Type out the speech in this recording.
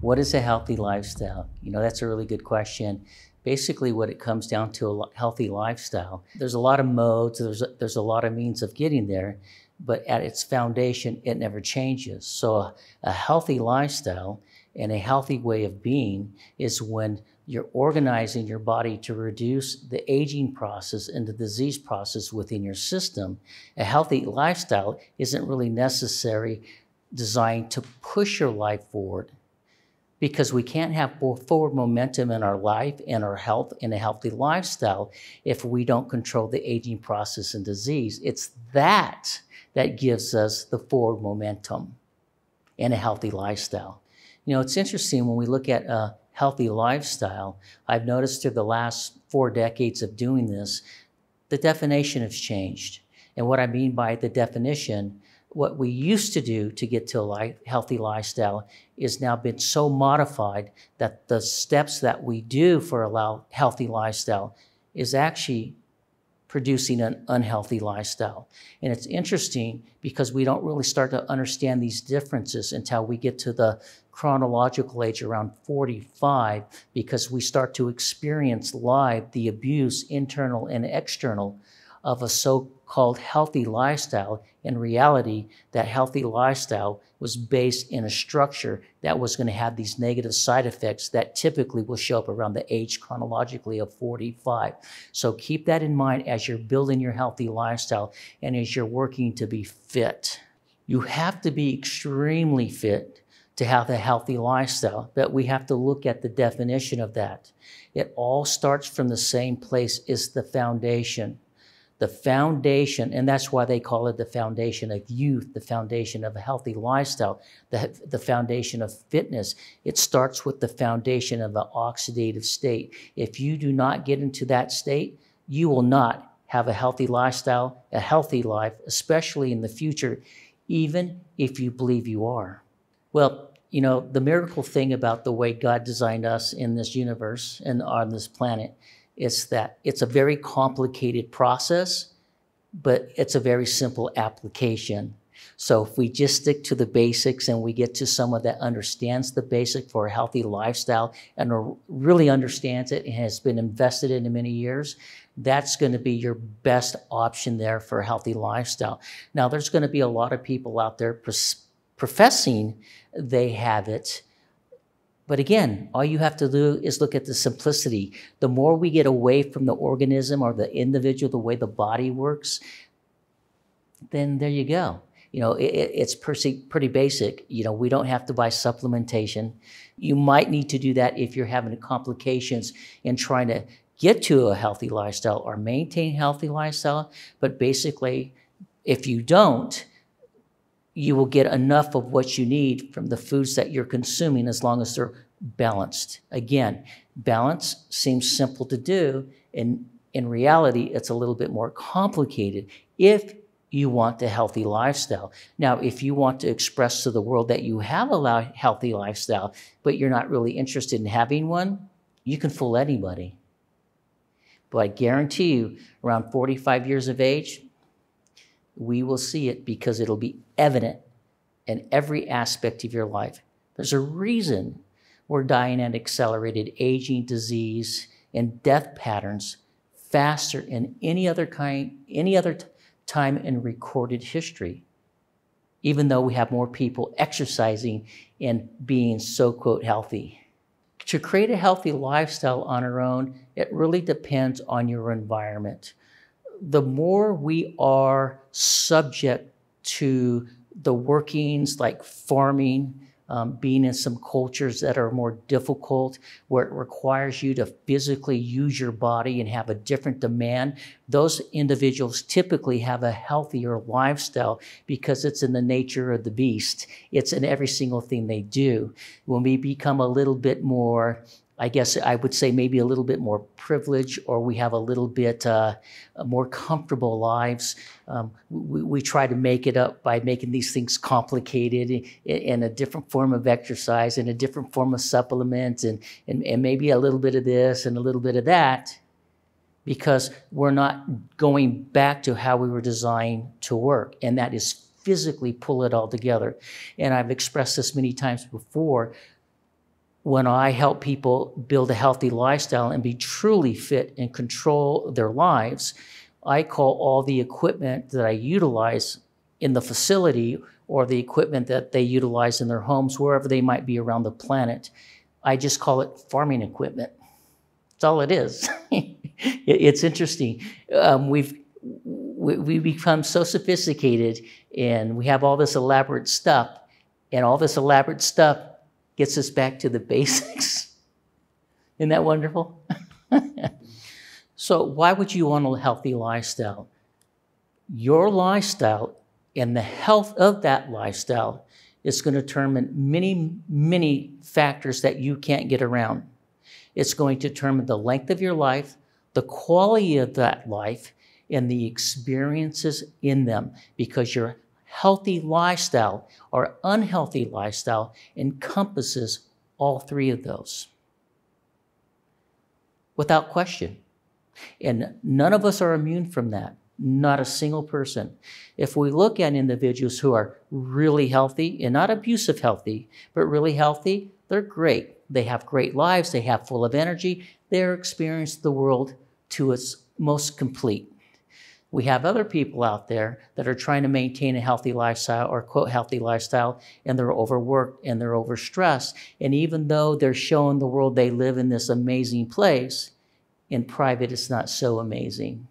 What is a healthy lifestyle? That's a really good question. Basically, what it comes down to, a healthy lifestyle. There's a lot of modes, there's a lot of means of getting there, but at its foundation, it never changes. So a healthy lifestyle and a healthy way of being is when you're organizing your body to reduce the aging process and the disease process within your system. A healthy lifestyle isn't really necessary designed to push your life forward, because we can't have forward momentum in our life and our health in a healthy lifestyle if we don't control the aging process and disease. It's that gives us the forward momentum in a healthy lifestyle. It's interesting when we look at a healthy lifestyle. I've noticed through the last 4 decades of doing this, the definition has changed. And what I mean by the definition, what we used to do to get to a healthy lifestyle is now been so modified that the steps that we do for a healthy lifestyle is actually producing an unhealthy lifestyle. And it's interesting because we don't really start to understand these differences until we get to the chronological age around 45, because we start to experience live the abuse, internal and external, of a so-called healthy lifestyle. In reality, that healthy lifestyle was based in a structure that was going to have these negative side effects that typically will show up around the age chronologically of 45. So keep that in mind as you're building your healthy lifestyle and as you're working to be fit. You have to be extremely fit to have a healthy lifestyle, but we have to look at the definition of that. It all starts from the same place, is the foundation. The foundation, and that's why they call it the foundation of youth, the foundation of a healthy lifestyle, the foundation of fitness. It starts with the foundation of the oxidative state. If you do not get into that state, you will not have a healthy lifestyle, a healthy life, especially in the future, even if you believe you are. Well, the miracle thing about the way God designed us in this universe and on this planet is that it's a very complicated process, but it's a very simple application. So if we just stick to the basics and we get to someone that understands the basic for a healthy lifestyle and really understands it and has been invested in many years, that's going to be your best option there for a healthy lifestyle. Now, there's going to be a lot of people out there professing they have it. But again, all you have to do is look at the simplicity. The more we get away from the organism or the individual, the way the body works, then there you go. It's pretty basic. We don't have to buy supplementation. You might need to do that if you're having complications in trying to get to a healthy lifestyle or maintain a healthy lifestyle. But basically, if you don't, you will get enough of what you need from the foods that you're consuming as long as they're balanced. Again, balance seems simple to do, and in reality, it's a little bit more complicated if you want a healthy lifestyle. Now, if you want to express to the world that you have a healthy lifestyle, but you're not really interested in having one, you can fool anybody. But I guarantee you, around 45 years of age, we will see it, because it'll be evident in every aspect of your life. There's a reason we're dying at accelerated aging, disease, and death patterns faster than any other time in recorded history, even though we have more people exercising and being so-called healthy. To create a healthy lifestyle on our own, it really depends on your environment. The more we are subject to the workings like farming, being in some cultures that are more difficult, where it requires you to physically use your body and have a different demand, those individuals typically have a healthier lifestyle because it's in the nature of the beast. It's in every single thing they do. When we become a little bit more, I guess I would say maybe a little bit more privileged, or we have a little bit more comfortable lives, we try to make it up by making these things complicated in a different form of exercise, in a different form of supplements, and maybe a little bit of this and a little bit of that, because we're not going back to how we were designed to work, and that is physically pull it all together. And I've expressed this many times before. when I help people build a healthy lifestyle and be truly fit and control their lives, I call all the equipment that I utilize in the facility or the equipment that they utilize in their homes, wherever they might be around the planet, I just call it farming equipment. That's all it is. It's interesting. We become so sophisticated and we have all this elaborate stuff, and all this elaborate stuff gets us back to the basics. Isn't that wonderful? So why would you want a healthy lifestyle? Your lifestyle and the health of that lifestyle is going to determine many, many factors that you can't get around. It's going to determine the length of your life, the quality of that life, and the experiences in them, because your healthy lifestyle or unhealthy lifestyle encompasses all three of those. Without question. And none of us are immune from that. Not a single person. If we look at individuals who are really healthy, and not abusive healthy, but really healthy, they're great. They have great lives. They have full of energy. They're experiencing the world to its most complete. We have other people out there that are trying to maintain a healthy lifestyle, or quote healthy lifestyle, and they're overworked and they're overstressed. And even though they're showing the world they live in this amazing place, in private it's not so amazing.